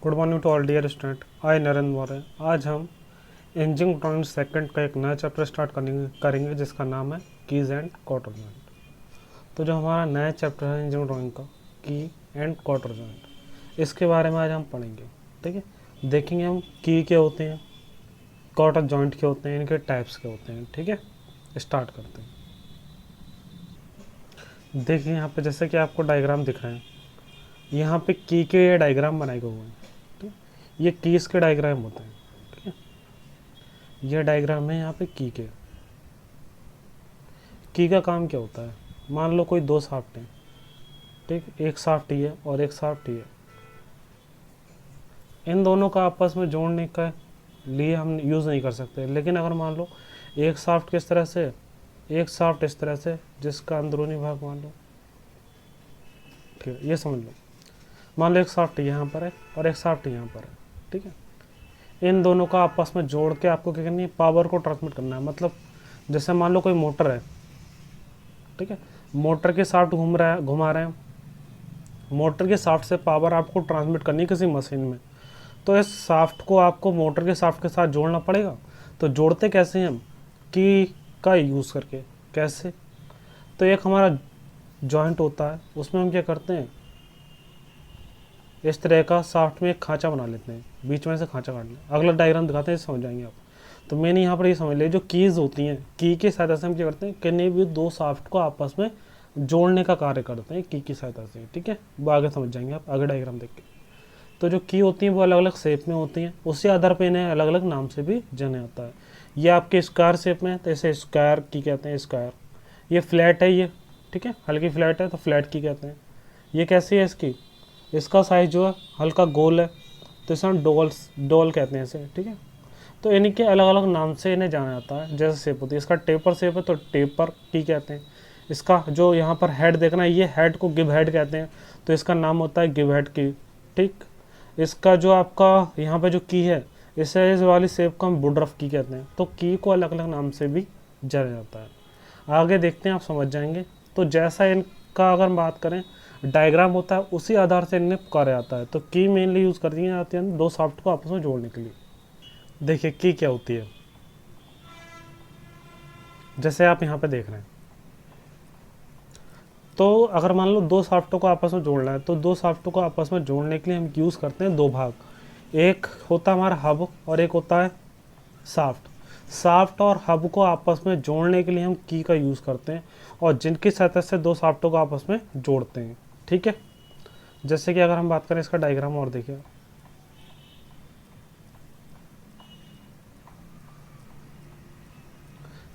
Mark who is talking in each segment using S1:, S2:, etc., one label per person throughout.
S1: Good morning to all dear student. I Narendra Maurya. आज हम engineering drawing second का एक नया चैप्टर स्टार्ट करेंगे जिसका नाम है कीज एंड क्वार्टर जॉइंट। तो जो हमारा नया चैप्टर है इंजीनियरिंग ड्राइंग का की एंड क्वार्टर जॉइंट, इसके बारे में आज हम पढ़ेंगे। ठीक है, देखेंगे हम की क्या होते हैं, क्वार्टर जॉइंट क्या होते हैं, इनके टाइप्स क्या होते हैं। ठीक है, स्टार्ट करते हैं। देखिए यहाँ पे जैसे कि आपको डायग्राम दिख रहे हैं, यहाँ पे की के डायग्राम बनाए गए हुए हैं। ये कीज के डायग्राम होते हैं। ठीक है, ये डायग्राम है यहाँ पे की के। की का काम क्या होता है, मान लो कोई दो शाफ्ट हैं। ठीक, एक शाफ्ट ये और एक शाफ्ट ये। इन दोनों का आपस में जोड़ने का लिए हम यूज़ नहीं कर सकते, लेकिन अगर मान लो एक शाफ्ट किस तरह से, एक शाफ्ट इस तरह से, जिसका अंदरूनी भाग मान लो, ठीक है, ये समझ लो, मान लो एक शाफ्ट यहाँ पर है और एक शाफ्ट यहाँ पर है। ठीक है, इन दोनों का आपस में जोड़ के आपको क्या करनी है, पावर को ट्रांसमिट करना है। मतलब जैसे मान लो कोई मोटर है, ठीक है, मोटर के शाफ्ट घुमा रहे हैं, मोटर के शाफ्ट से पावर आपको ट्रांसमिट करनी है किसी मशीन में, तो इस शाफ्ट को आपको मोटर के शाफ्ट के साथ जोड़ना पड़ेगा। तो जोड़ते कैसे हैं हम, की का यूज़ करके। कैसे, तो एक हमारा जॉइंट होता है, उसमें हम क्या करते हैं, इस तरह का शाफ्ट में एक खांचा बना लेते हैं, बीच में से खांचा काट लें। अगला डायग्राम दिखाते हैं, समझ जाएंगे आप। तो मैंने यहाँ पर ये समझ लिया, जो कीज़ होती हैं, की की सहायता से हम क्या करते हैं, किन्हीं भी दो शाफ्ट को आपस में जोड़ने का कार्य करते हैं की की सहायता से। ठीक है, वो आगे समझ जाएंगे आप आगे डायग्राम देख के। तो जो की होती हैं वो अलग अलग शेप में होती हैं, उसी आधार पर इन्हें अलग अलग नाम से भी जाना जाता है। ये आपके स्क्वायर शेप में है तो इसे स्क्वायर की कहते हैं, स्क्वायर। ये फ्लैट है, ये ठीक है, हल्की फ्लैट है तो फ्लैट की कहते हैं। ये कैसी है इसकी, इसका साइज जो है हल्का गोल है तो इसे हम डोल कहते हैं इसे। ठीक है, तो इनके अलग अलग नाम से इन्हें जाना जाता है। जैसे शेप होती है, इसका टेपर शेप है तो टेपर की कहते हैं। इसका जो यहाँ पर हेड देखना है, ये हेड को गिव हेड कहते हैं, तो इसका नाम होता है गिव हेड की। ठीक, इसका जो आपका यहाँ पे जो की है, इसे इस वाली शेप को हम वुडरफ की कहते हैं। तो की को अलग अलग नाम से भी जाना जाता है। आगे देखते हैं, आप समझ जाएंगे। तो जैसा इनका अगर बात करें डायग्राम होता है, उसी आधार से इन्हें पुकारा जाता है। तो की मेनली यूज़ कर दी जाती है दो शाफ्ट को आपस में जोड़ने के लिए। देखिए की क्या होती है, जैसे आप यहाँ पे देख रहे हैं, तो अगर मान लो दो शाफ्टों को आपस में जोड़ना है, तो दो शाफ्टों को आपस में जोड़ने के लिए हम यूज़ करते हैं दो भाग। एक होता है हमारा हब और एक होता है शाफ्ट। शाफ्ट और हब को आपस में जोड़ने के लिए हम की का यूज़ करते हैं, और जिनकी सहायता से दो शाफ्टों को आपस में जोड़ते हैं। ठीक है, जैसे कि अगर हम बात करें इसका डायग्राम और देखिए,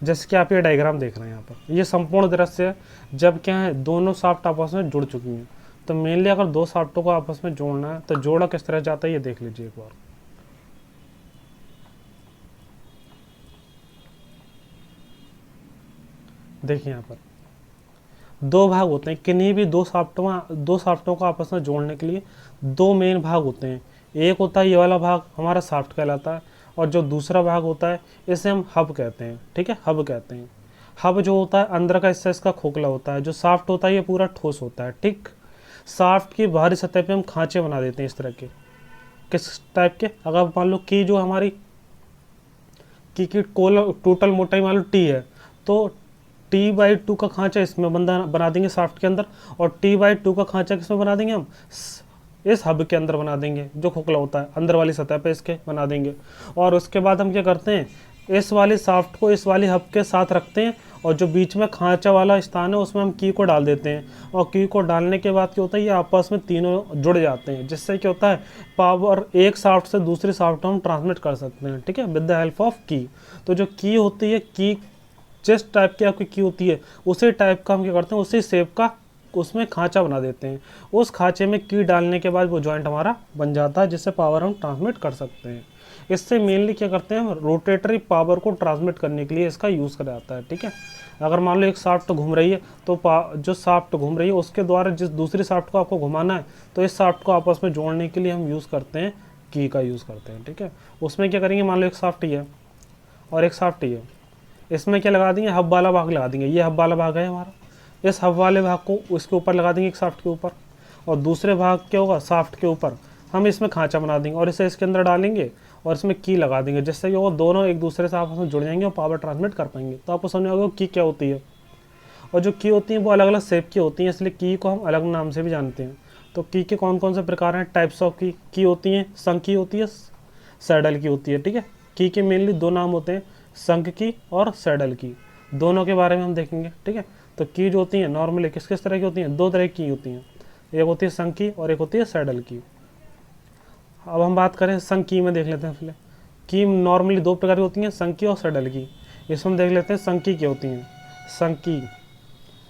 S1: जैसे कि आप ये डायग्राम देख रहे हैं यहाँ पर, ये संपूर्ण दृश्य है जब क्या है, दोनों शाफ्ट आपस में जुड़ चुकी हैं। तो मेनली अगर दो शाफ्टों को आपस में जोड़ना है तो जोड़ा किस तरह जाता है ये देख लीजिए एक बार। देखिए यहाँ पर दो भाग होते हैं, किन्हीं भी दो शाफ्टों को आपस में जोड़ने के लिए दो मेन भाग होते हैं। एक होता है ये वाला भाग, हमारा शाफ्ट कहलाता है, और जो दूसरा भाग होता है इसे हम हब कहते हैं। ठीक है, हब कहते हैं। हब जो होता है अंदर का हिस्सा इसका खोखला होता है, जो शाफ्ट होता है ये पूरा ठोस होता है। ठीक, शाफ्ट की बाहरी सतह पे हम खांचे बना देते हैं इस तरह के। किस टाइप के, अगर मान लो की जो हमारी की टोटल मोटाई मान लो टी है, तो T/2 का खांचा इसमें बना देंगे शाफ्ट के अंदर, और T/2 का खांचा किसमें बना देंगे हम, इस हब के अंदर बना देंगे, जो खोखला होता है अंदर वाली सतह पे इसके बना देंगे। और उसके बाद हम क्या करते हैं, इस वाली शाफ्ट को इस वाली हब के साथ रखते हैं, और जो बीच में खांचा वाला स्थान है उसमें हम की को डाल देते हैं। और की को डालने के बाद क्या होता है, ये आपस में तीनों जुड़ जाते हैं, जिससे क्या होता है, पावर एक शाफ्ट से दूसरी शाफ्ट हम ट्रांसमिट कर सकते हैं। ठीक है, विद द हेल्प ऑफ की। तो जो की होती है, की जिस टाइप की आपकी की होती है उसी टाइप का हम क्या करते हैं, उसी शेप का उसमें खांचा बना देते हैं। उस खांचे में की डालने के बाद वो जॉइंट हमारा बन जाता है, जिससे पावर हम ट्रांसमिट कर सकते हैं। इससे मेनली क्या करते हैं, रोटेटरी पावर को ट्रांसमिट करने के लिए इसका यूज़ करा जाता है। ठीक है, अगर मान लो एक शाफ्ट घूम रही है, तो जो शाफ्ट घूम रही है उसके द्वारा जिस दूसरी शाफ्ट को आपको घुमाना है, तो इस शाफ्ट को आपस में जोड़ने के लिए हम यूज़ करते हैं, की का यूज़ करते हैं। ठीक है, उसमें क्या करेंगे, मान लो एक शाफ्ट ही है और एक शाफ्ट ही है, इसमें क्या लगा देंगे, हब वाला भाग लगा देंगे। ये हब वाला भाग है हमारा, इस हब वाले भाग को उसके ऊपर लगा देंगे एक शाफ्ट के ऊपर, और दूसरे भाग क्या होगा, शाफ्ट के ऊपर हम इसमें खांचा बना देंगे और इसे इसके अंदर डालेंगे और इसमें की लगा देंगे, जिससे कि वो दोनों एक दूसरे से आपस में जुड़ जाएंगे और पावर ट्रांसमिट कर पाएंगे। तो आपको समझ में आएगा की क्या होती है। और जो की होती हैं वो अलग अलग शेप की होती हैं, इसलिए की को हम अलग नाम से भी जानते हैं। तो की के कौन कौन से प्रकार हैं, टाइप्स ऑफ की होती हैं, संघ की होती है, सैडल की होती है। ठीक है, की के मेनली दो नाम होते हैं, संघ की और सैडल की, दोनों के बारे में हम देखेंगे। ठीक है, तो की जो होती हैं नॉर्मली किस किस तरह की होती हैं, दो तरह की होती हैं, एक होती है संघ की और एक होती है सैडल की। अब हम बात करें संघ की में, देख लेते हैं पहले। की नॉर्मली दो प्रकार की होती हैं, संघ की और सैडल की। इसमें हम देख लेते हैं संघ की क्या होती हैं। संघ की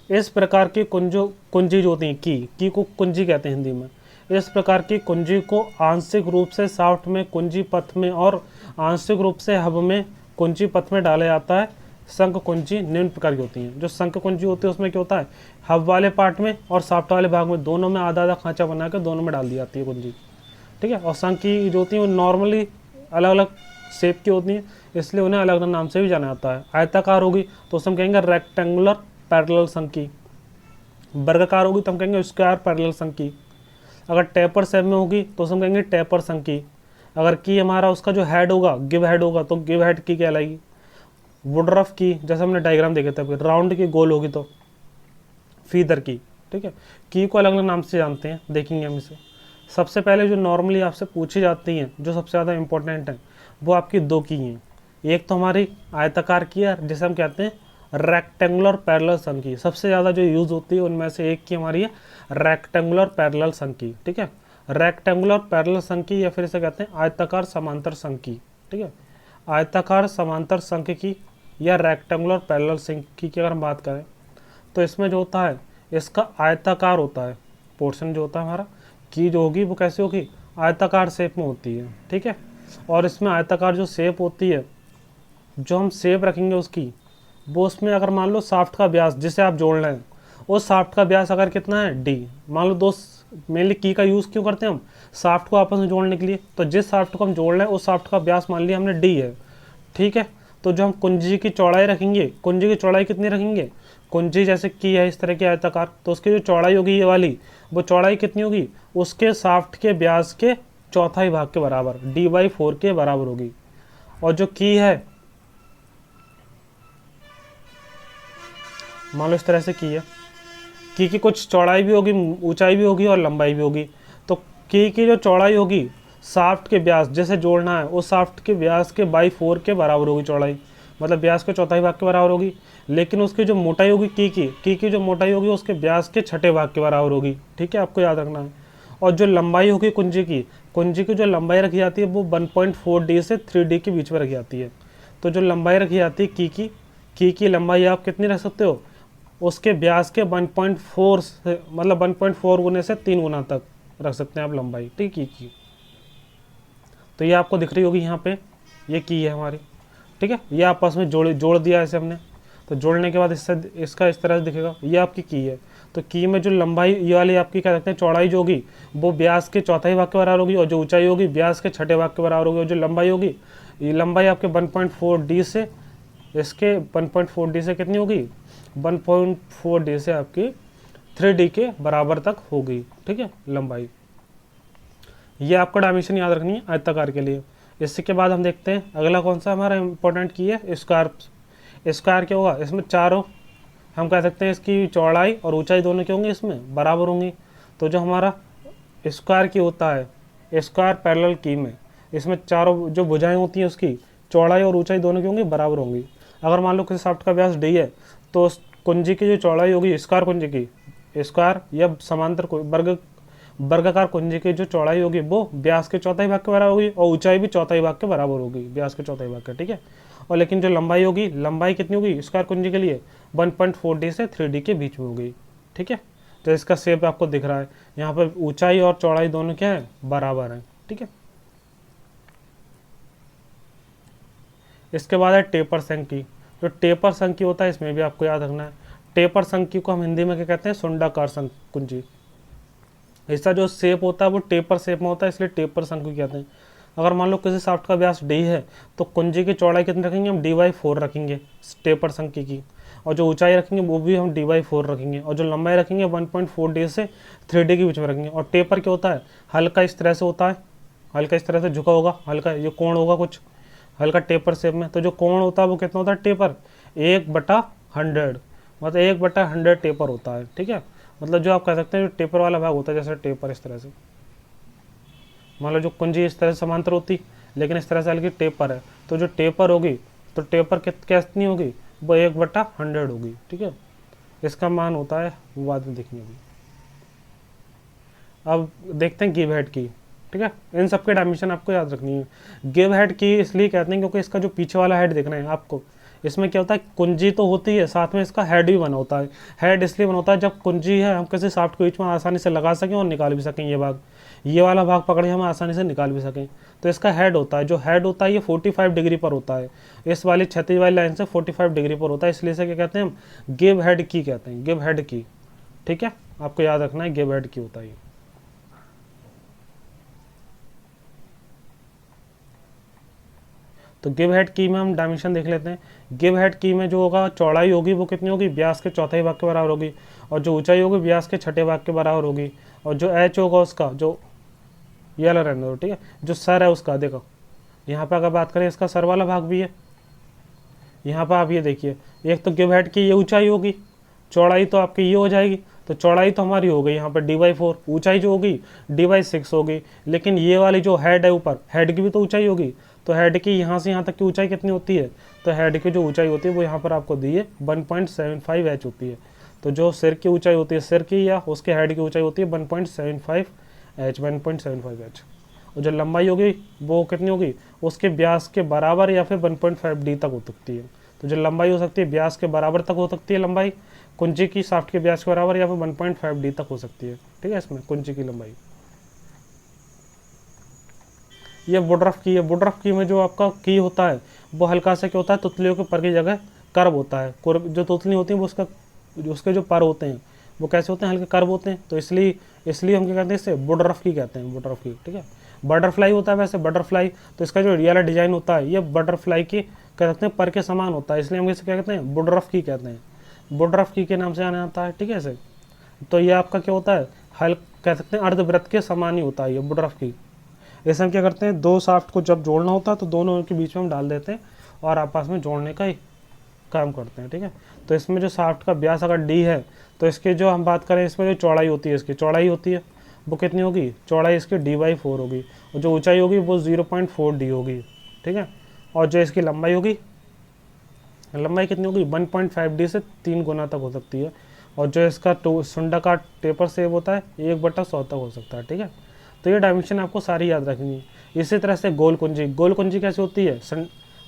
S1: इस प्रकार की कुंजी जो होती हैं, की को कुंजी कहते हैं हिंदी में। इस प्रकार की कुंजी को आंशिक रूप से शाफ्ट में कुंजी पथ में और आंशिक रूप से हब में कुंजी पथ में डाला जाता है। शंख कुंजी निम्न प्रकार की होती हैं। जो शंख कुंजी होती है उसमें क्या होता है, हब वाले पार्ट में और शाफ्ट वाले भाग में, दोनों में आधा आधा खांचा बना कर दोनों में डाल दी जाती है कुंजी। ठीक है, और शंख की जो होती है वो नॉर्मली अलग अलग शेप की होती हैं, इसलिए उन्हें अलग अलग नाम से भी जाना जाता है। आयताकार होगी तो उसे हम कहेंगे रेक्टेंगुलर पैरेलल शंख की। वर्गाकार होगी तो हम कहेंगे स्क्वायर पैरेलल शंख की। अगर टेपर शेप में होगी तो उसे हम कहेंगे टेपर शंख की। अगर की हमारा उसका जो हेड होगा गिव हेड होगा तो गिव हेड की कहलाएगी। वुडरफ की, जैसे हमने डायग्राम देखे थे, राउंड की गोल होगी तो फीदर की। ठीक है, की को अलग अलग नाम से जानते हैं, देखेंगे हम इसे। सबसे पहले जो नॉर्मली आपसे पूछी जाती हैं, जो सबसे ज़्यादा इंपॉर्टेंट है, वो आपकी दो की हैं। एक तो हमारी आयताकार की है जिसे हम कहते हैं रेक्टेंगुलर पैरेलल शंख की। सबसे ज़्यादा जो यूज़ होती है उनमें से एक की हमारी है रेक्टेंगुलर पैरेलल शंख की। ठीक है, रेक्टेंगुलर पैरेलल शंख की, या फिर इसे कहते हैं आयताकार समांतर शंख की। ठीक है, आयताकार समांतर शंख की या रेक्टेंगुलर पैरेलल शंख की अगर हम बात करें तो इसमें जो होता है इसका आयताकार होता है पोर्शन, जो होता है हमारा की जो होगी वो कैसे होगी, आयताकार शेप में होती है। ठीक है, और इसमें आयताकार जो शेप होती है, जो हम शेप रखेंगे उसकी, वो उसमें अगर मान लो शाफ्ट का व्यास जिसे आप जोड़ रहे हैं, उस शाफ्ट का व्यास अगर कितना है डी, मान लो दो, मेनली की का यूज़ क्यों करते हैं हम, शाफ्ट को आपस में जोड़ने के लिए। तो जिस शाफ्ट को हम जोड़ रहे हैं उस शाफ्ट का व्यास मान लिया हमने डी है। ठीक है, तो जो हम कुंजी की चौड़ाई रखेंगे, कुंजी की चौड़ाई कितनी रखेंगे, कुंजी जैसे की है इस तरह की आयताकार, तो उसकी जो चौड़ाई होगी ये वाली, वो चौड़ाई कितनी होगी, उसके शाफ्ट के व्यास के चौथाई भाग के बराबर, D/4 के बराबर होगी। और जो की है मान लो इस तरह से की है, की कुछ चौड़ाई भी होगी, ऊंचाई भी होगी और लंबाई भी होगी। तो की जो चौड़ाई होगी शाफ्ट के व्यास जैसे जोड़ना है उस शाफ्ट के व्यास के बाई 4 के बराबर होगी चौड़ाई, मतलब व्यास के चौथाई भाग के बराबर होगी। लेकिन उसकी जो मोटाई होगी की जो मोटाई होगी उसके व्यास के छठे भाग के बराबर होगी। ठीक है, आपको याद रखना है। और जो लंबाई होगी कुंजी की जो लंबाई रखी जाती है वो 1.4D से 3D के बीच में रखी जाती है। तो जो लंबाई रखी जाती है की लंबाई आप कितनी रख सकते हो, उसके व्यास के 1.4 से, मतलब 1.4 गुने से 3 गुना तक रख सकते हैं आप लंबाई। ठीक है, की तो ये आपको दिख रही होगी यहाँ पे, ये की है हमारी। ठीक है, ये आपस में जोड़ दिया ऐसे हमने, तो जोड़ने के बाद इसका इस तरह से दिखेगा, ये आपकी की है। तो की में जो लंबाई ये वाली आपकी क्या कहते हैं चौड़ाई जो होगी वो व्यास के चौथाई भाग के बराबर होगी, और जो ऊंचाई होगी व्यास के छठे भाग के बराबर होगी। और जो लंबाई होगी, ये लंबाई आपके 1.4D से, इसके 1.4D से कितनी होगी, 1.4D से आपकी 3D के बराबर तक होगी। ठीक है, लंबाई। ये आपको डायमेंशन याद रखनी है आयताकार के लिए। इसके बाद हम देखते हैं अगला कौन सा हमारा इंपॉर्टेंट की है, स्क्वायर क्या होगा, इसमें चारों हम कह सकते हैं इसकी चौड़ाई और ऊंचाई दोनों क्या होंगी इसमें बराबर होंगी। तो जो हमारा स्क्वायर की होता है स्क्वायर पैरेलल की में, इसमें चारों जो भुजाएं होती हैं उसकी चौड़ाई और ऊंचाई दोनों की होंगी बराबर होंगी। अगर मान लो किसी शाफ्ट का व्यास डी है तो उस कुंजी की जो चौड़ाई होगी स्क्वायर कुंजी की, स्क्वायर या समांतर वर्गाकार कुंजी की जो चौड़ाई होगी वो व्यास के चौथाई भाग के बराबर होगी, और ऊंचाई भी चौथाई भाग के बराबर होगी, व्यास के चौथाई भाग के। ठीक है, और लेकिन जो लंबाई होगी, लंबाई कितनी होगी स्क्वायर कुंजी के लिए, 1.4D से 3D के बीच में होगी। ठीक है, तो इसका शेप आपको दिख रहा है यहाँ पर, ऊंचाई और चौड़ाई दोनों क्या है बराबर है। ठीक है, इसके बाद है टेपर शंख की। जो टेपर शंख की होता है इसमें भी आपको याद रखना है, टेपर शंख की को हम हिंदी में क्या कहते हैं, सुंडाकार शंख कुंजी। इसका जो शेप होता है वो टेपर शेप में होता है, इसलिए टेपर शंख को कहते हैं। अगर मान लो किसी शाफ्ट का व्यास डी है तो कुंजी की चौड़ाई कितनी रखेंगे हम, D/4 रखेंगे टेपर शंख की। और जो ऊंचाई रखेंगे वो भी हम d/4 रखेंगे, और जो लंबाई रखेंगे 1.4d से 3d के बीच में रखेंगे। और टेपर क्या होता है, हल्का इस तरह से होता है, हल्का इस तरह से झुका होगा, हल्का ये कोण होगा कुछ हल्का टेपर शेप में। तो जो कोण होता है वो कितना होता है, टेपर 1/100, मतलब 1/100 टेपर होता है। ठीक है, मतलब जो आप कह सकते हैं जो टेपर वाला भाग होता है, जैसे टेपर इस तरह से, मतलब जो कुंजी इस तरह से समांतर होती लेकिन इस तरह से हल्की टेपर है, तो जो टेपर होगी तो टेपर कितनी होगी, वो 1/100 होगी। ठीक है, इसका मान होता है वो बाद में देखेंगे अभी। अब देखते हैं गिव हेड की। ठीक है, इन सब के डायमेंशन आपको याद रखनी है। गिव हेड की इसलिए कहते हैं क्योंकि इसका जो पीछे वाला हेड देखना है आपको, इसमें क्या होता है, कुंजी तो होती है, साथ में इसका हेड भी बना होता है। हेड इसलिए बना होता है जब कुंजी है हम किसी शाफ्ट के बीच में आसानी से लगा सकें और निकाल भी सकें। ये वाला भाग पकड़े हम आसानी से निकाल भी सकें, तो इसका हेड होता है। जो हेड होता है ये 45 डिग्री पर होता है, इस वाली क्षैतिज वाली लाइन से 45 डिग्री पर होता है, इसलिए इसे क्या कहते हैं हम, गिव हेड की कहते हैं, गिव हेड की। ठीक है, आपको याद रखना है गिव हेड की होता है। तो गिव हेड की में हम डायमेंशन देख लेते हैं। गिव हेड की में जो होगा चौड़ाई होगी वो कितनी होगी, व्यास के चौथाई भाग के बराबर होगी, और जो ऊंचाई होगी व्यास के छठे भाग के बराबर होगी, और जो एच होगा उसका, जो ये वाला रहने दो, ठीक है, जो सर है उसका, देखो यहाँ पे अगर बात करें इसका सर वाला भाग भी है। यहाँ पर आप ये देखिए, एक तो गिव हेड की ये ऊंचाई होगी, चौड़ाई तो आपकी ये हो जाएगी, तो चौड़ाई तो हमारी हो गई यहाँ पर d/4, ऊंचाई जो होगी d/6 होगी। लेकिन ये वाली जो हेड है ऊपर, हेड की भी तो ऊंचाई होगी, तो हेड की यहाँ से यहाँ तक की ऊंचाई कितनी होती है, तो हेड की जो ऊंचाई होती है वो यहाँ पर आपको दी है 1.75 h होती है। तो जो सिर की ऊंचाई होती है, सिर की या उसके हेड की ऊंचाई होती है 1.75 h। और जो लंबाई होगी वो कितनी होगी, उसके व्यास के बराबर या फिर 1.5d तक हो सकती है। तो जो लंबाई हो सकती है व्यास के बराबर तक हो सकती है लंबाई, कुंजी की शाफ्ट के व्यास के बराबर, या फिर 1.5d तक हो सकती है। ठीक है, इसमें कुंजी की लंबाई। ये वुडरफ की है। वुडरफ की में जो आपका की होता है वो हल्का सा क्या होता है, तुतलियों के पर की जगह कर्व होता है। जो तुतली होती है वो उसके जो पर होते हैं वो कैसे होते हैं, हल्के कर्व होते हैं। तो इसलिए हम क्या कहते हैं, इससे वुडरफ की कहते हैं, वुडरफ की। ठीक है, बटरफ्लाई होता है वैसे बटरफ्लाई, तो इसका जो रियल डिजाइन होता है ये बटरफ्लाई की कह सकते हैं पर के समान होता है, इसलिए हम इसे क्या कहते हैं, वुडरफ की कहते हैं। वुडरफ की के नाम से आने आता है। ठीक है, ऐसे तो ये आपका क्या होता है, कह सकते हैं अर्धवृत्त के समान ही होता है ये वुडरफ की। ऐसे हम क्या करते हैं, दो शाफ्ट को जब जोड़ना होता है तो दोनों के बीच में हम डाल देते हैं और आपस में जोड़ने का ही काम करते हैं। ठीक है, तो इसमें जो शाफ्ट का व्यास अगर d है तो इसके जो हम बात करें, इसमें जो चौड़ाई होती है, इसकी चौड़ाई होती है वो कितनी होगी, चौड़ाई इसकी d/4 होगी, और जो ऊंचाई होगी वो 0.4d होगी। ठीक है, और जो इसकी लंबाई होगी, लंबाई कितनी होगी 1.5d से 3 गुना तक हो सकती है, और जो इसका सुंडा का टेपर सेव होता है 1/100 तक हो सकता है। ठीक है, तो ये डायमेंशन आपको सारी याद रखनी है। इसी तरह से गोल कुंजी, गोल कुंजी कैसे होती है,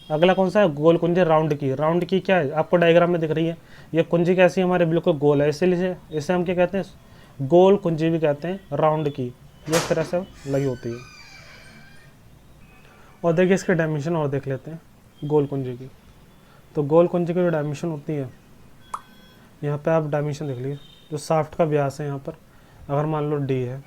S1: अगला कौन सा है, गोल कुंजी राउंड की। राउंड की क्या है, आपको डायग्राम में दिख रही है, ये कुंजी कैसी है हमारे बिल्कुल गोल है, इसीलिए इसे हम क्या कहते हैं, गोल कुंजी भी कहते हैं, राउंड की। ये इस तरह से लगी होती है। और देखिए इसके डायमेंशन और देख लेते हैं गोल कुंजी की। तो गोल कुंजी की जो डायमेंशन होती है, यहाँ पे आप डायमेंशन देख लीजिए, जो शाफ्ट का व्यास है यहाँ पर अगर मान लो d है,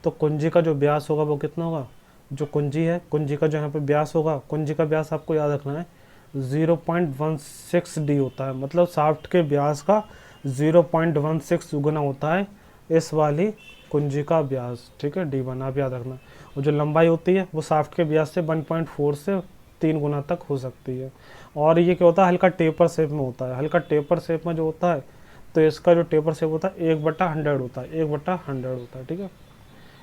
S1: तो कुंजी का जो व्यास होगा वो कितना होगा, जो कुंजी है, कुंजी का जो यहाँ पे व्यास होगा, कुंजी का व्यास आपको याद रखना है 0.16d होता है, मतलब शाफ्ट के व्यास का 0.16 गुना होता है इस वाली कुंजी का व्यास। ठीक है, d1 आप याद रखना। और जो लंबाई होती है वो शाफ्ट के व्यास से 1.4 से 3 गुना तक हो सकती है। और ये क्या होता है, हल्का टेपर शेप में होता है। हल्का टेपर शेप में जो होता है, तो इसका जो टेपर शेप होता है 1/100 होता है, 1/100 होता है। ठीक है,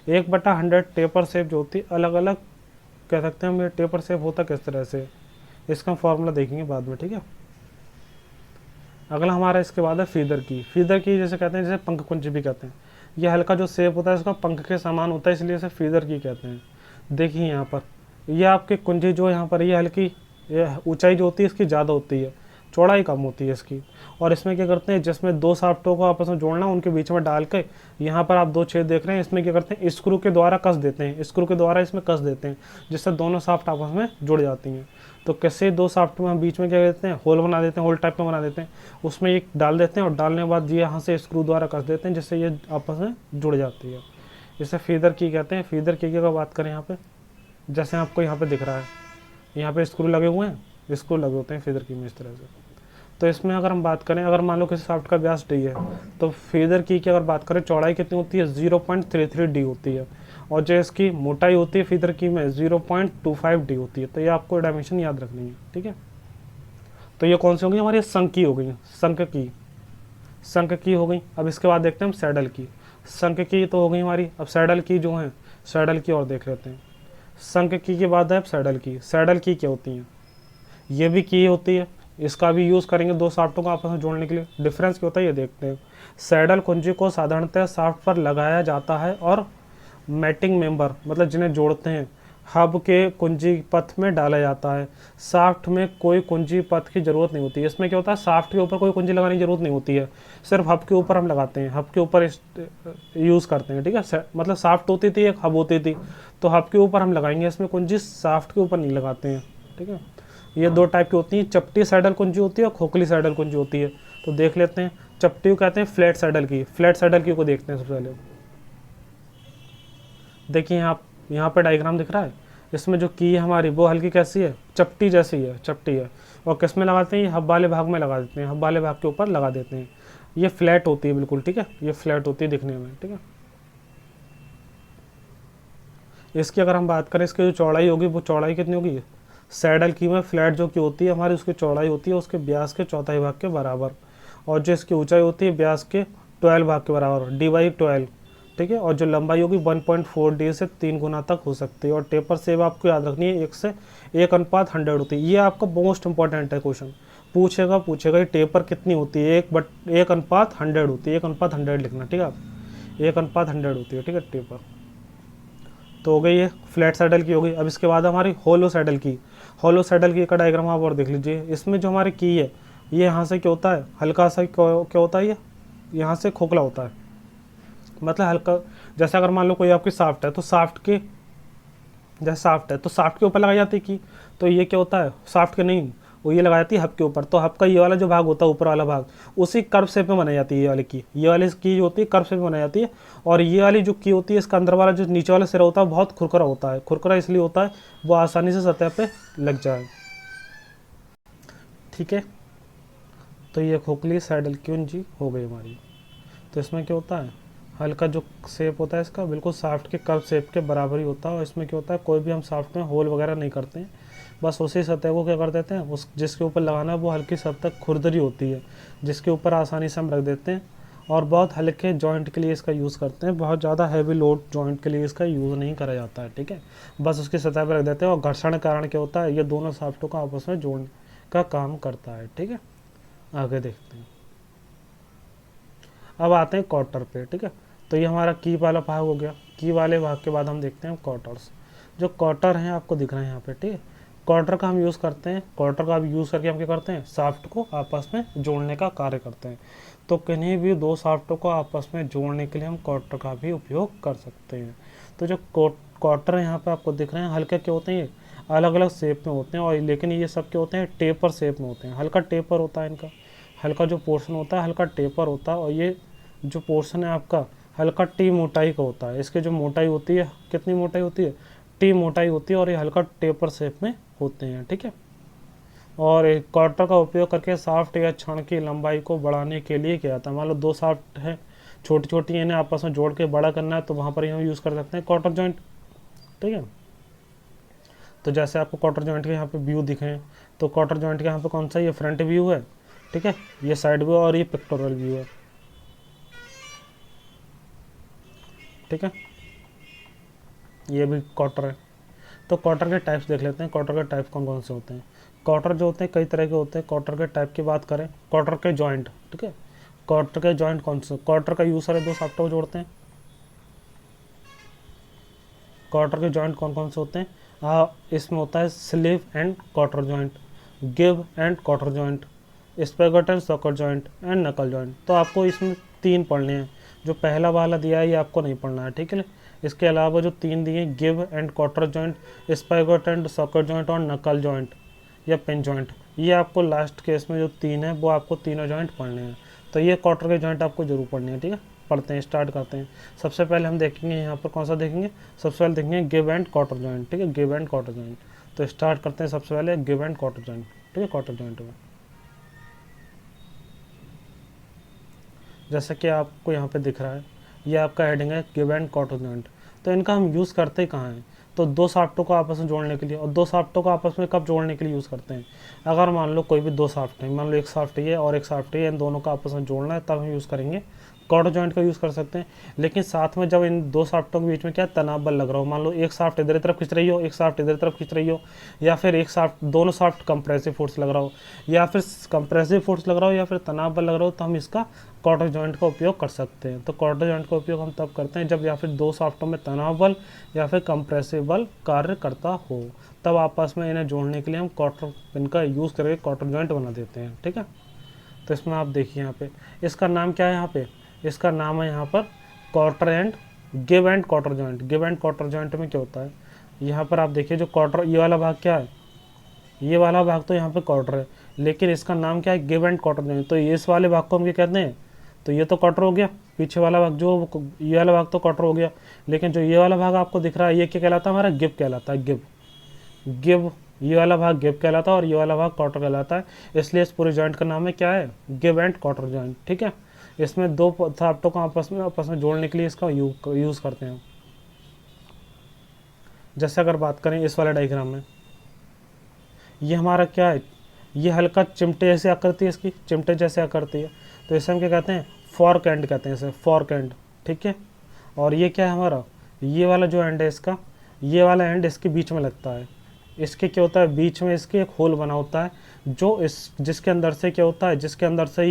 S1: 1/100 टेपर शेप जो होती है, अलग अलग कह सकते हैं हम ये टेपर शेप होता किस तरह से, इसका फॉर्मूला देखेंगे बाद में। ठीक है, अगला हमारा इसके बाद है फीदर की। फीदर की जैसे कहते हैं, जैसे पंख कुंजी भी कहते हैं, ये हल्का जो शेप होता है इसका पंख के समान होता है, इसलिए इसे फीदर की कहते हैं। देखिए यहाँ पर ये आपके कुंजी जो यहाँ पर ये हल्की, ये ऊंचाई जो होती है इसकी ज़्यादा होती है, चौड़ाई कम होती है इसकी। और इसमें क्या करते हैं, जिसमें दो शाफ्टों को आपस में जोड़ना, उनके बीच में डाल के यहाँ पर आप दो छेद देख रहे हैं, इसमें क्या करते हैं, स्क्रू के द्वारा कस देते हैं, स्क्रू के द्वारा इसमें कस देते हैं, जिससे दोनों शाफ्ट आपस में जुड़ जाती हैं। तो कैसे दो शाफ्ट में हम बीच में क्या करते हैं, होल बना देते हैं, होल टाइप में बना देते हैं, उसमें एक डाल देते हैं और डालने के बाद ये यहाँ से स्क्रू द्वारा कस देते हैं, जिससे ये आपस में जुड़ जाती है। इसे फीदर की कहते हैं। फीदर की का बात करें यहाँ पे, जैसे आपको यहाँ पे दिख रहा है, यहाँ पे स्क्रू लगे हुए हैं, स्क्रू लगे होते हैं फीदर की में इस तरह से। तो इसमें अगर हम बात करें, अगर मान लो किसी शाफ्ट का व्यास डी है तो फीडर की अगर बात करें चौड़ाई कितनी होती है 0.33 डी होती है, और जो इसकी मोटाई होती है फीडर की में 0.25 डी होती है। तो ये आपको डायमेंशन याद रखनी है, ठीक है। तो ये कौन सी हो गई हमारी, संक की हो गई, संक की हो गई। अब इसके बाद देखते हैं हम सैडल की। संक की तो हो गई हमारी, अब सैडल की जो है, सैडल की और देख लेते हैं। संक की के बाद है अब सैडल की। सैडल की क्या होती है, ये भी की होती है, इसका भी यूज़ करेंगे दो शाफ्टों को आपस में जोड़ने के लिए। डिफरेंस क्या होता है ये देखते हैं। सैडल कुंजी को साधारणतः शाफ्ट पर लगाया जाता है और मैटिंग मेंबर मतलब जिन्हें जोड़ते हैं हब के कुंजी पथ में डाला जाता है। शाफ्ट में कोई कुंजी पथ की ज़रूरत नहीं होती है। इसमें क्या होता है, शाफ्ट के ऊपर कोई कुंजी लगाने की ज़रूरत नहीं होती है, सिर्फ हब के ऊपर हम लगाते हैं, हब के ऊपर यूज़ करते हैं, ठीक है। मतलब शाफ्ट होती थी, एक हब होती थी, तो हब के ऊपर हम लगाएंगे इसमें कुंजी, शाफ्ट के ऊपर नहीं लगाते हैं, ठीक है। ये दो टाइप की होती हैं, चपटी सैडल कुंजी होती है और खोखली सैडल कुंजी होती है। तो देख लेते हैं, चपटी को कहते हैं फ्लैट सैडल की। फ्लैट सैडल की को देखते हैं सबसे पहले। देखिए यहाँ पे डायग्राम दिख रहा है, इसमें जो की है हमारी वो हल्की कैसी है, चपटी जैसी है, चपटी है। और किस में लगाते हैं, ये हब वाले भाग में लगा देते हैं, हब वाले भाग के ऊपर लगा देते हैं। ये फ्लैट होती है बिल्कुल, ठीक है, ये फ्लैट होती है दिखने में, ठीक है। इसकी अगर हम बात करें, इसकी जो चौड़ाई होगी वो चौड़ाई कितनी होगी, सैडल की में फ्लैट जो की होती है हमारी, उसकी चौड़ाई होती है उसके व्यास के चौथाई भाग के बराबर, और जो इसकी ऊंचाई होती है व्यास के 12 भाग के बराबर, डी/12, ठीक है। और जो लंबाई होगी 1.4 डी से 3 गुना तक हो सकती है। और टेपर सेव आपको याद रखनी है 1 से 1:100 होती है। ये आपका मोस्ट इंपॉर्टेंट है, क्वेश्चन पूछेगा ये टेपर कितनी होती है, 1:100 होती है, 1:100 लिखना, ठीक है। आप 1:100 होती है, ठीक है, टेपर। तो हो गई ये फ्लैट सैडल की हो गई। अब इसके बाद हमारी होलो सैडल की। होलो सैडल की का डायग्राम आप और देख लीजिए। इसमें जो हमारी की है ये यहाँ से क्या होता है, हल्का सा क्या होता है, ये यहाँ से खोखला होता है, मतलब हल्का। जैसे अगर मान लो कोई आपकी शाफ्ट है, तो शाफ्ट के जैसे शाफ्ट है तो शाफ्ट के ऊपर लगाई जाती है की, तो ये क्या होता है, शाफ्ट के नहीं, वो ये लगाई जाती है हब के ऊपर। तो हब का ये वाला जो भाग होता है, ऊपर वाला भाग, उसी कर्व शेप में बनाई जाती है ये वाली की। ये वाली की जो होती है कर्व शेप में बनाई जाती है। और ये वाली जो की होती है, इसका अंदर वाला जो नीचे वाला सिरा होता है बहुत खुरखुरा होता है। खुरखुरा इसलिए होता है वो आसानी से सतह पे लग जाए, ठीक है। तो ये खोखली सैडल कुंजी हो गई हमारी। तो इसमें क्या होता है, हल्का जो शेप होता है इसका बिल्कुल शाफ्ट के कर्व शेप के बराबर ही होता है। और इसमें क्या होता है, कोई भी हम शाफ्ट में होल वगैरह नहीं करते हैं, बस उसी सतह को क्या कर देते हैं, उस जिसके ऊपर लगाना है वो हल्की सतह खुरदरी होती है, जिसके ऊपर आसानी से हम रख देते हैं। और बहुत हल्के जॉइंट के लिए इसका यूज़ करते हैं, बहुत ज़्यादा हैवी लोड जॉइंट के लिए इसका यूज़ नहीं करा जाता है, ठीक है। बस उसकी सतह पर रख देते हैं। और घर्षण के कारण क्या होता है, ये दोनों शाफ्टों को आपस में जोड़ने का काम करता है, ठीक है। आगे देखते हैं, अब आते हैं क्वार्टर पे, ठीक है। तो ये हमारा की वाला भाग हो गया। की वाले भाग के बाद हम देखते हैं क्वार्टर्स। जो क्वार्टर हैं आपको दिख रहे हैं यहाँ पे, ठीक है। क्वार्टर का हम यूज़ करते हैं, क्वार्टर का यूज़ करके हम क्या करते हैं, शाफ्ट को आपस में जोड़ने का कार्य करते हैं। तो किन्हीं भी दो शाफ्टों को आपस में जोड़ने के लिए हम क्वार्टर का भी उपयोग कर सकते हैं। तो जो क्वार्टर यहाँ पे आपको दिख रहे हैं, हल्के क्या होते हैं, ये अलग अलग शेप में होते हैं, और लेकिन ये सब क्या होते हैं, टेपर शेप में होते हैं। हल्का टेपर होता है इनका, हल्का जो पोर्शन होता है हल्का टेपर होता है। और ये जो पोर्शन है आपका हल्का टी मोटाई का होता है। इसकी जो मोटाई होती है, कितनी मोटाई होती है, टी मोटाई होती है, और ये हल्का टेपर शेप में होते हैं, ठीक है। और एक क्वार्टर का उपयोग करके शाफ्ट या छड़ की लंबाई को बढ़ाने के लिए किया जाता है। मान लो दो शाफ्ट है, छोटी छोटी, इन्हें आपस में जोड़ के बड़ा करना है, तो वहाँ पर हम यूज़ कर सकते हैं क्वार्टर जॉइंट, ठीक है। तो जैसे आपको क्वार्टर जॉइंट के यहाँ पे व्यू दिखे हैं, तो क्वार्टर जॉइंट के यहाँ पे कौन सा, ये फ्रंट व्यू है, ठीक है, ये साइड व्यू और ये पिक्टोरल व्यू है, ठीक है। ये भी क्वार्टर है। तो क्वार्टर के टाइप्स देख लेते हैं, क्वार्टर के टाइप कौन कौन से होते हैं। क्वार्टर जो होते हैं कई तरह के होते हैं। क्वार्टर के टाइप की बात करें, क्वार्टर के जॉइंट, ठीक है। क्वार्टर के जॉइंट कौन से, क्वार्टर का यूज सारे दो शाफ्टों को जोड़ते हैं। क्वार्टर के जॉइंट कौन कौन से होते हैं, इसमें होता है स्लीव एंड क्वार्टर जॉइंट, गिव and cotter joint, spigot and socket joint and knuckle joint. तो आपको इसमें 3 पढ़ने हैं। जो पहला वाला दिया है ये आपको नहीं पढ़ना है, ठीक है। इसके अलावा जो 3 दिए, गिव and cotter joint, spigot and socket joint और नकल जॉइंट या पिन जॉइंट, ये आपको लास्ट केस में जो 3 है वो आपको तीनों जॉइंट पढ़ने हैं। तो ये क्वार्टर के जॉइंट आपको जरूर पढ़ने हैं, ठीक है। पढ़ते हैं, स्टार्ट करते हैं। सबसे पहले हम देखेंगे यहाँ पर कौन सा देखेंगे, सबसे पहले देखेंगे गिव एंड क्वार्टर जॉइंट, ठीक है, गिव एंड क्वार्टर जॉइंट। तो स्टार्ट करते हैं सबसे पहले गिव एंड क्वार्टर जॉइंट, ठीक है, क्वार्टर जॉइंट में। जैसे कि आपको यहाँ पे दिख रहा है, ये आपका हेडिंग है गिव एंड कॉटर जॉइंट। तो इनका हम यूज़ करते कहाँ हैं? तो दो साफ्टों को आपस में जोड़ने के लिए। और दो साफ्टों को आपस में कब जोड़ने के लिए यूज़ करते हैं? अगर मान लो कोई भी दो साफ्ट है, मान लो एक साफ्ट ये और एक साफ्ट ये, इन दोनों को आपस में जोड़ना है, तब हम यूज़ करेंगे कॉर्डर जॉइंट का यूज़ कर सकते हैं। लेकिन साथ में जब इन दो साफ्टों के बीच में क्या तनाव बल लग रहा हो, मान लो एक साफ्ट इधर तरफ खींच रही हो, एक साफ्ट इधर तरफ खींच रही हो, या फिर एक साफ्ट दोनों साफ्ट कंप्रेसिव फोर्स लग रहा हो, या फिर कंप्रेसिव फोर्स लग रहा हो, या फिर तनाव बल लग रहा हो, तो हम इसका कॉर्डर जॉइंट का उपयोग कर सकते हैं। तो कॉर्डर जॉइंट का उपयोग हम तब करते हैं जब या फिर दो साफ्टों में तनाव बल या फिर कंप्रेसिव बल कार्य करता हो, तब आपस में इन्हें जोड़ने के लिए हम कॉर्डर पिन का यूज़ करके कॉर्डर जॉइंट बना देते हैं। ठीक है, तो इसमें आप देखिए यहाँ पे इसका नाम क्या है, यहाँ पे इसका नाम है यहाँ पर quarter and give and cotter joint. गिव एंड क्वार्टर जॉइंट में क्या होता है, यहाँ पर आप देखिए जो क्वार्टर ये वाला भाग क्या है, ये वाला भाग तो यहाँ पे क्वार्टर है, लेकिन इसका नाम क्या है, गिव एंड क्वार्टर जॉइंट। तो इस वाले भाग को हम क्या कहते हैं, तो ये तो क्वार्टर हो गया, पीछे वाला भाग जो ये वाला भाग तो क्वार्टर हो गया, लेकिन जो ये वाला भाग आपको दिख रहा है ये क्या कहलाता है, हमारा गिव कहलाता है। गिव गिव ये वाला भाग गिव कहलाता है और ये वाला भाग क्वार्टर कहलाता है। इसलिए इस पूरे जॉइंट का नाम है क्या है, गिव एंड क्वार्टर जॉइंट। ठीक है, इसमें दो साफ्टों को आपस में जोड़ने के लिए इसका यूज़ करते हैं। जैसे अगर बात करें इस वाले डायग्राम में, ये हमारा क्या है, ये हल्का चिमटे जैसी आकृति है, इसकी चिमटे जैसे आकृति है, तो इसे हम क्या कहते हैं, फॉर्क एंड कहते हैं इसे, फॉर्क एंड। ठीक है, और ये क्या है हमारा, ये वाला जो एंड है इसका, ये वाला एंड इसके बीच में लगता है। इसके क्या होता है, बीच में इसके एक होल बना होता है, जो इस जिसके अंदर से क्या होता है, जिसके अंदर से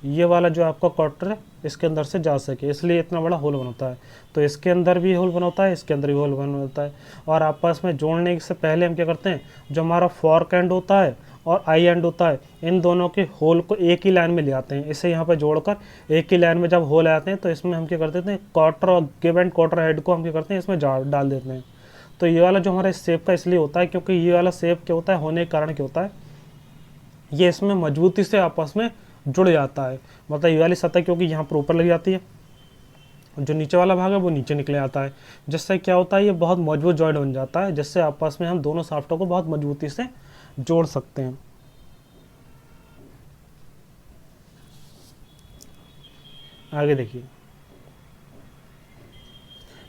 S1: ये वाला जो आपका क्वार्टर है इसके अंदर से जा सके, इसलिए इतना बड़ा होल बनता है। तो इसके अंदर भी होल बनता है, इसके अंदर भी होल बनता है। और आपस में जोड़ने से पहले हम क्या करते हैं, जो हमारा फॉर्क एंड होता है और आई एंड होता है, इन दोनों के होल को एक ही लाइन में ले आते हैं। इसे यहाँ पर जोड़कर एक ही लाइन में जब होल आते हैं तो इसमें हम क्या कर देते हैं, क्वार्टर और गिव एंड क्वार्टर हेड को हम क्या करते हैं, इसमें डाल देते हैं। तो ये वाला जो हमारा शेप का इसलिए होता है क्योंकि ये वाला शेप क्या होता है, होने के कारण क्या होता है, ये इसमें मजबूती से आपस में जुड़ जाता है। मतलब ये वाली सतह क्योंकि यहाँ पर ऊपर लग जाती है, जो नीचे वाला भाग है वो नीचे निकले आता है, जिससे क्या होता है, ये बहुत मजबूत जॉइंट बन जाता है, जिससे आपस में हम दोनों साफ्टों को बहुत मजबूती से जोड़ सकते हैं। आगे देखिए,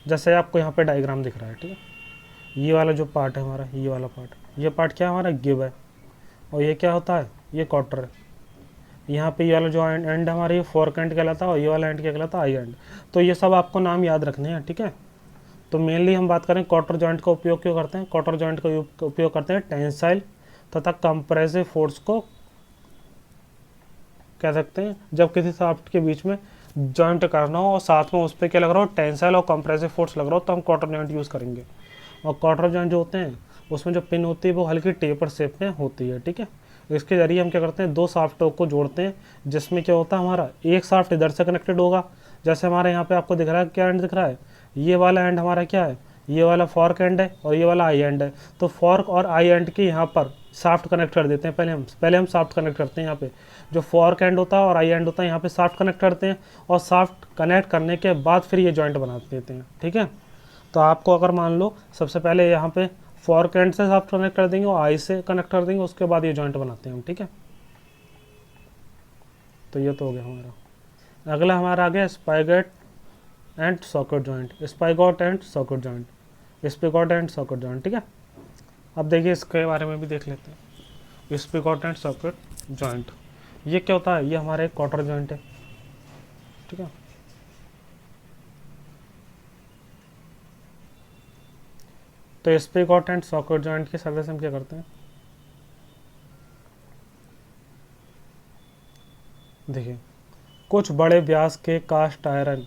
S1: जैसे आपको यहाँ पे डायग्राम दिख रहा है, ठीक है, ये वाला जो पार्ट है हमारा, ये वाला पार्ट, ये पार्ट क्या है हमारा, गिव है, और ये क्या होता है, ये क्वार्टर है। यहाँ पे ये वाला जो एंड हमारा ये फोर्क एंड कहलाता है और ये वाला एंड क्या कहलाता है, आई एंड। तो ये सब आपको नाम याद रखने हैं। ठीक है, तो मेनली हम बात करें क्वार्टर जॉइंट का उपयोग क्यों करते हैं, क्वार्टर जॉइंट का उपयोग करते हैं टेंसाइल तथा कंप्रेसिव फोर्स को कह सकते हैं, जब किसी शाफ्ट के बीच में जॉइंट करना हो और साथ में उस पर क्या लग रहा हो, टेंसाइल और कंप्रेसिव फोर्स लग रहा हो, तो हम क्वार्टर जॉइंट यूज़ करेंगे। और क्वार्टर जॉइंट जो होते हैं उसमें जो पिन होती है वो हल्की टेपर शेप में होती है। ठीक है, इसके जरिए हम क्या करते हैं, दो साफ्टों को जोड़ते हैं, जिसमें क्या होता है, हमारा एक साफ्ट इधर से कनेक्टेड होगा, जैसे हमारे यहाँ पे आपको दिख रहा है, क्या एंड दिख रहा है, ये वाला एंड हमारा क्या है, ये वाला फॉर्क एंड है और ये वाला आई एंड है। तो फॉर्क और आई एंड के यहाँ पर साफ्ट कनेक्ट कर देते हैं, पहले हम साफ्ट कनेक्ट करते हैं। यहाँ पे जो फॉर्क एंड होता है और आई एंड होता है, यहाँ पे साफ्ट कनेक्ट करते हैं, और साफ्ट कनेक्ट करने के बाद फिर ये जॉइंट बना देते हैं। ठीक है, तो आपको अगर मान लो सबसे पहले यहाँ पे फॉर्क एंड से साफ्ट कनेक्ट कर देंगे और आई से कनेक्ट कर देंगे, उसके बाद ये जॉइंट बनाते हैं हम। ठीक है, तो ये तो हो गया हमारा। अगला हमारा आ गया spigot and socket joint, spigot and socket joint, spigot and socket joint. ठीक है, अब देखिए इसके बारे में भी देख लेते हैं। स्पिगॉट एंड सॉकेट जॉइंट, ये क्या होता है, ये हमारा एक क्वार्टर जॉइंट है। ठीक है, तो स्पिगॉट एंड सॉकेट जॉइंट की सर्विस हम क्या करते हैं, देखिए कुछ बड़े व्यास के कास्ट आयरन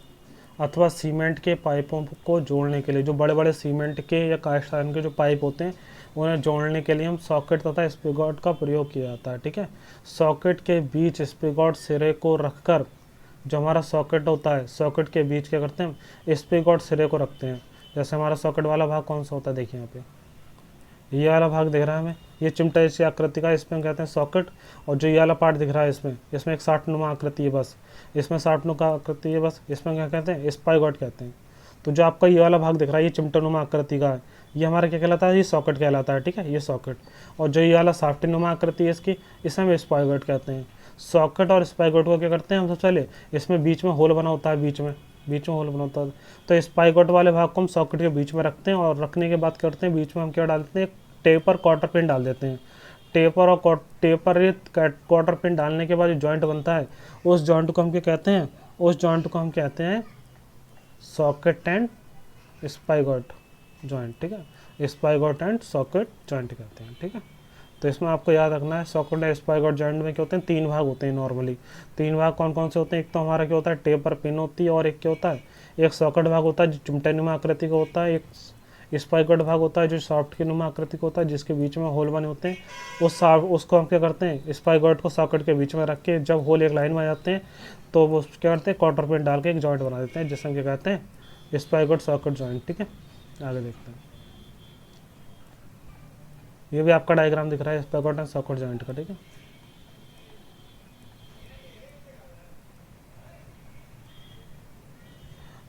S1: अथवा सीमेंट के पाइपों को जोड़ने के लिए, जो बड़े बड़े सीमेंट के या कास्ट आयरन के जो पाइप होते हैं उन्हें जोड़ने के लिए हम सॉकेट तथा स्पिगॉट का प्रयोग किया जाता है। ठीक है, सॉकेट के बीच स्पिगॉट सिरे को रखकर, जो हमारा सॉकेट होता है सॉकेट के बीच क्या करते हैं, स्पिगॉट सिरे को रखते हैं। जैसे हमारा सॉकेट वाला भाग कौन सा होता है, देखिए यहाँ पे ये वाला भाग दिख रहा है हमें, ये चिमटा जैसी आकृति का, इसमें हम कहते हैं सॉकेट। और जो ये वाला पार्ट दिख रहा है इसमें एक साठनुमा आकृति है बस, इसमें साठनुमा आकृति है बस, इसमें क्या कहते हैं, स्पाइगॉट कहते हैं। तो जो आपका ये वाला भाग दिख रहा है ये चिमटानुमा आकृति का है, ये हमारा क्या कहलाता है, ये सॉकेट कहलाता है। ठीक है, ये सॉकेट। और जो ये वाला साफ्टीनुमा आकृति है इसकी, इसे हम स्पाइगॉट कहते हैं। सॉकेट और स्पाइगोट को क्या करते हैं हम सबसे पहले, इसमें बीच में होल बना होता है, बीच में होल बना होता है, तो स्पाइगोट वाले भाग को हम सॉकेट के बीच में रखते हैं, और रखने के बाद करते हैं बीच में हम क्या डालते हैं, एक टेपर क्वार्टर पिन डाल देते हैं। टेपर और क्वार्टर पिन डालने के बाद जो जॉइंट बनता है, उस जॉइंट को हम क्या कहते हैं, उस जॉइंट को हम कहते हैं सॉकेट एंड स्पाइगोट जॉइंट। ठीक है, स्पाइगोट एंड सॉकेट जॉइंट कहते हैं। ठीक है, तो इसमें आपको याद रखना है, सॉकेट एंड स्पाइगोट जॉइंट में क्या होते हैं, 3 भाग होते हैं नॉर्मली। 3 भाग कौन कौन से होते हैं, एक तो हमारा क्या होता है टेपर पिन होती है, और एक क्या होता है, एक सॉकेट भाग होता है जो चिमटेनुमा आकृति का होता है, एक स्पाइगोट भाग होता है जो सॉफ्ट के नुमा आकृति का होता है जिसके बीच में होल बने होते हैं। उसको हम क्या करते हैं, स्पाइगोट को सॉकेट के बीच में रख के जब होल एक लाइन में आ जाते हैं तो वो क्या करते हैं, क्वार्टर पिन डाल के एक जॉइंट बना देते हैं जिसे हम क्या कहते हैं, स्पाइगोट सॉकेट जॉइंट। ठीक है, आगे देखते हैं। ये भी आपका डायग्राम दिख रहा है स्पाइगोट एंड सॉकेट जॉइंट का। ठीक है,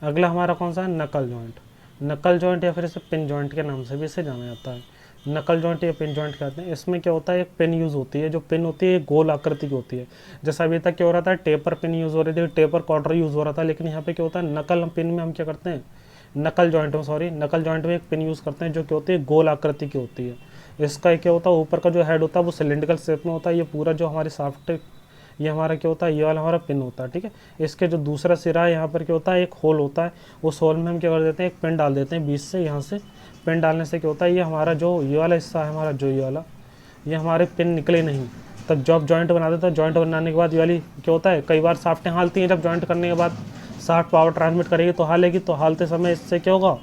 S1: अगला हमारा कौन सा है, नकल जॉइंट। नकल जॉइंट या फिर इसे पिन जॉइंट के नाम से भी इसे जाना जाता है। नकल जॉइंट या पिन जॉइंट कहते हैं। इसमें क्या होता है, एक पिन यूज़ होती है, जो पिन होती है एक गोल आकृति की होती है। जैसा अभी तक क्या हो रहा था, टेपर पिन यूज़ हो रही थी, टेपर क्वार्टर यूज़ हो रहा था, लेकिन यहाँ पे क्या होता है, नकल पिन में हम क्या करते हैं, नकल जॉइंट में एक पिन यूज़ करते हैं जो क्या होती है गोल आकृति की होती है। इसका क्या होता है, ऊपर का जो हेड होता है वो सिलेंड्रिकल शेप में होता है। ये पूरा जो हमारी सॉफ्ट, ये हमारा क्या होता है, ये वाला हमारा पिन होता है। ठीक है, इसके जो दूसरा सिरा है यहाँ पर क्या होता है, एक होल होता है। उस होल में हम क्या कर देते हैं, एक पिन डाल देते हैं बीच से। यहाँ से पिन डालने से क्या होता है, ये हमारा जो ये वाला हिस्सा है हमारा, जो ये वाला, ये हमारे पिन निकले नहीं। तब जब जॉइंट बना देते हैं, जॉइंट बनाने के बाद ये वाली क्या होता है, कई बार साफ्टें हालती हैं, जब जॉइंट करने के बाद साफ्ट पावर ट्रांसमिट करेगी तो हालेगी, तो हालते समय इससे क्या होगा,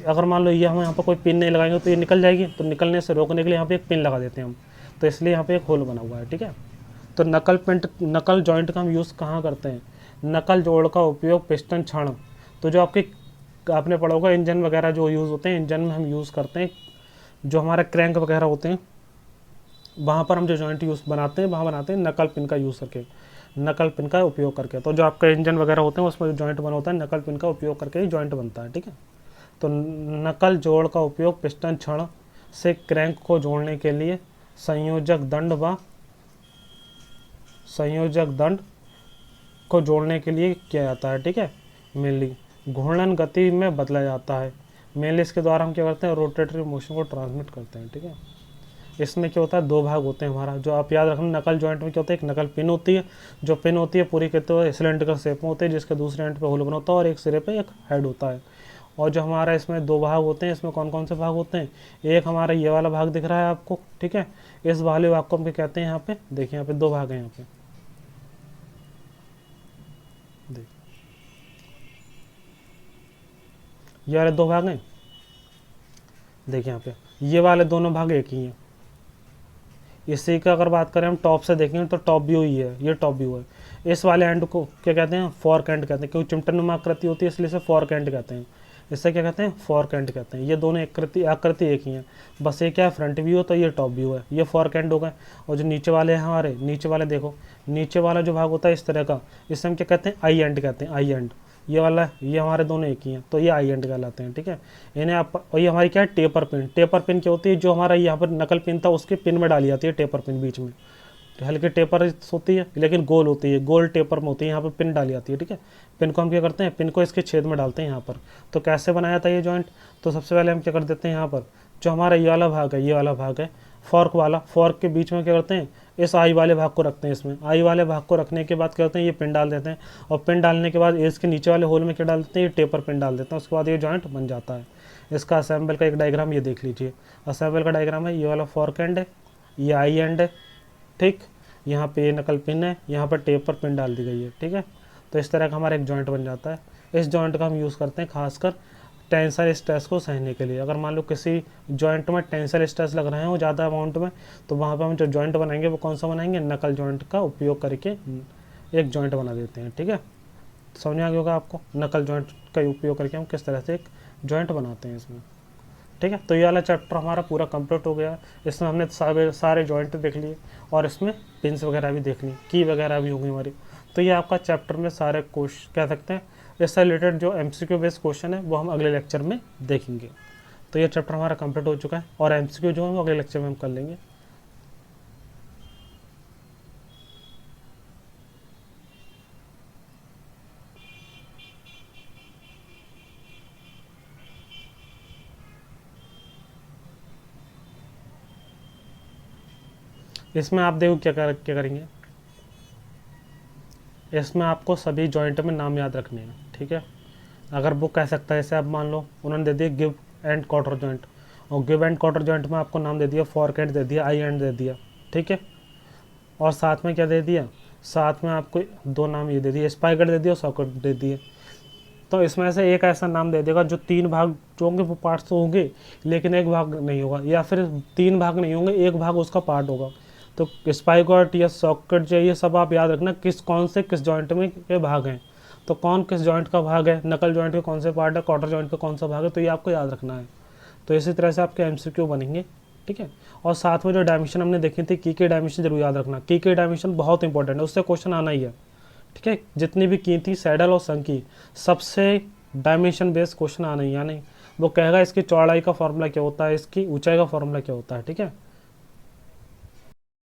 S1: अगर मान लो ये हम यहाँ पर कोई पिन नहीं लगाएंगे तो ये निकल जाएगी, तो निकलने से रोकने के लिए यहाँ पे एक पिन लगा देते हैं हम, तो इसलिए यहाँ पे एक होल बना हुआ है। ठीक है, तो नकल जॉइंट का हम यूज़ कहाँ करते हैं, नकल जोड़ का उपयोग पिस्टन क्षण, तो जो आपने पढ़ा होगा इंजन वगैरह जो यूज़ होते हैं, इंजन में हम यूज़ करते हैं, जो हमारे क्रैंक वगैरह होते हैं वहाँ पर हम जो जॉइंट यूज़ बनाते हैं, वहाँ बनाते हैं नकल पिन का यूज़ करके, नकल पिन का उपयोग करके। तो जो आपका इंजन वगैरह होते हैं उसमें जो जॉइंट बना होता है नकल पिन का उपयोग करके ही जॉइंट बनता है। ठीक है, तो नकल जोड़ का उपयोग पिस्टन क्षण से क्रैंक को जोड़ने के लिए संयोजक दंड को जोड़ने के लिए किया जाता है। ठीक है, मेनली घूर्णन गति में बदला जाता है। मेनली इसके द्वारा हम क्या करते हैं, रोटेटरी मोशन को ट्रांसमिट करते हैं। ठीक है, इसमें क्या होता है, 2 भाग होते हैं हमारा, जो आप याद रखना, नकल जॉइंट में क्या होता है, एक नकल पिन होती है, जो पिन होती है पूरी कहते हुए सिलेंड्रिकल शेप में होती है, जिसके दूसरे एंड पे होल बना होता है और एक सिरे पे एक हेड होता है। और जो हमारा इसमें 2 भाग होते हैं, इसमें कौन कौन से भाग होते हैं, एक हमारा ये वाला भाग दिख रहा है आपको। ठीक है, इस वाले भाग को हम क्या कहते हैं, यहाँ पे देखिए, यहाँ पे 2 भाग हैं, यहाँ पे देखिए, ये वाले 2 भाग हैं, देखिए यहाँ पे ये वाले दोनों भाग एक ही हैं। इसी का अगर बात करें हम टॉप से देखेंगे तो टॉप व्यू ही है, ये टॉप व्यू है। इस वाले एंड को क्या कहते हैं, फॉर्क एंड कहते हैं, क्योंकि चिमटनुमा आकृति होती है इसलिए इसे फॉर्क एंड कहते हैं। इससे क्या कहते हैं, फॉर्क एंड कहते हैं। ये दोनों आकृति एक ही हैं, बस ये क्या है, फ्रंट व्यू है तो ये टॉप व्यू है, ये फॉर्क एंड हो गए। और जो नीचे वाले हैं हमारे, नीचे वाले देखो, नीचे वाला जो भाग होता है इस तरह का, इसे हम क्या कहते हैं, आई एंड कहते हैं, आई एंड। ये वाला, ये हमारे दोनों एक ही हैं, तो ये आई एंड कहलाते हैं। ठीक है, इन्हें आप, और ये हमारी क्या है, टेपर पिन। टेपर पिन क्या होती है, जो हमारा यहाँ पर नकल पिन था उसके पिन में डाली जाती है टेपर पिन, बीच में हल्की टेपर होती है लेकिन गोल होती है, गोल टेपर में होती है, यहाँ पर पिन डाली जाती है। ठीक है, पिन को हम क्या करते हैं, पिन को इसके छेद में डालते हैं यहाँ पर। तो कैसे बनाया था ये जॉइंट, तो सबसे पहले हम क्या कर देते हैं, यहाँ पर जो हमारा ये वाला भाग है, ये वाला भाग है फॉर्क वाला, फॉर्क के बीच में क्या करते हैं, इस आई वाले भाग को रखते हैं। इसमें आई वाले भाग को रखने के बाद क्या करते हैं, ये पिन डाल देते हैं, और पिन डालने के बाद इसके नीचे वाले होल में क्या डाल देते हैं, ये टेपर पिन डाल देते हैं। उसके बाद ये जॉइंट बन जाता है। इसका असेंबल का एक डायग्राम ये देख लीजिए, असेंबल का डायग्राम है, ये वाला फॉर्क एंड है, ये आई एंड है। ठीक, यहाँ पे ये नकल पिन है, यहाँ पर टेपर पिन डाल दी गई है। ठीक है, तो इस तरह का हमारा एक जॉइंट बन जाता है। इस जॉइंट का हम यूज़ करते हैं खासकर टेंसाइल स्ट्रेस को सहने के लिए। अगर मान लो किसी जॉइंट में टेंसाइल स्ट्रेस लग रहे हैं वो ज़्यादा अमाउंट में, तो वहाँ पे हम जो जॉइंट बनाएंगे वो कौन सा बनाएंगे, नकल जॉइंट का उपयोग करके एक जॉइंट बना देते हैं। ठीक है, समझ में आ गया होगा आपको, नकल जॉइंट का उपयोग करके हम किस तरह से एक जॉइंट बनाते हैं इसमें। ठीक है, तो ये वाला चैप्टर हमारा पूरा कंप्लीट हो गया। इसमें हमने सारे जॉइंट देख लिए, और इसमें पिंस वगैरह भी देख ली, की वगैरह भी होंगी हमारी। तो ये आपका चैप्टर में सारे क्वेश्चन कह सकते हैं, इससे रिलेटेड जो MCQ बेस्ड क्वेश्चन है वो हम अगले लेक्चर में देखेंगे। तो ये चैप्टर हमारा कंप्लीट हो चुका है, और MCQ जो है वो अगले लेक्चर में हम कर लेंगे। इसमें आप देखो क्या करेंगे, इसमें आपको सभी जॉइंट में नाम याद रखने हैं, ठीक है। अगर वो कह सकता है, जैसे आप मान लो उन्होंने दे दिया गिव एंड क्वार्टर जॉइंट, और गिव एंड क्वार्टर जॉइंट में आपको नाम दे दिया फॉर्क एंड दे दिया, आई एंड दे दिया, ठीक है। और साथ में क्या दे दिया, साथ में आपको दो नाम ये दे दिए, स्पाइकर दे दिया और सॉकेट दे दिए। तो इसमें से एक ऐसा नाम दे देगा जो तीन भाग जो होंगे वो पार्ट्स तो होंगे लेकिन एक भाग नहीं होगा, या फिर तीन भाग नहीं होंगे एक भाग उसका पार्ट होगा। तो स्पाइकॉट या सॉकेट जो ये सब आप याद रखना किस जॉइंट में के भाग हैं। तो कौन किस जॉइंट का भाग है, नकल जॉइंट के कौन से पार्ट है, क्वार्टर जॉइंट का कौन सा भाग है, तो ये आपको याद रखना है। तो इसी तरह से आपके एमसीक्यू बनेंगे, ठीक है। और साथ में जो डायमेंशन हमने देखी थी, की के डायमेंशन जरूर याद रखना, की के डायमेंशन बहुत इंपॉर्टेंट है, उससे क्वेश्चन आना ही है, ठीक है। जितनी भी की थी सैडल और संग की, सबसे डायमेंशन बेस्ड क्वेश्चन आना ही, यानी वो कहेगा इसकी चौड़ाई का फॉर्मूला क्या होता है, इसकी ऊंचाई का फॉर्मूला क्या होता है, ठीक है।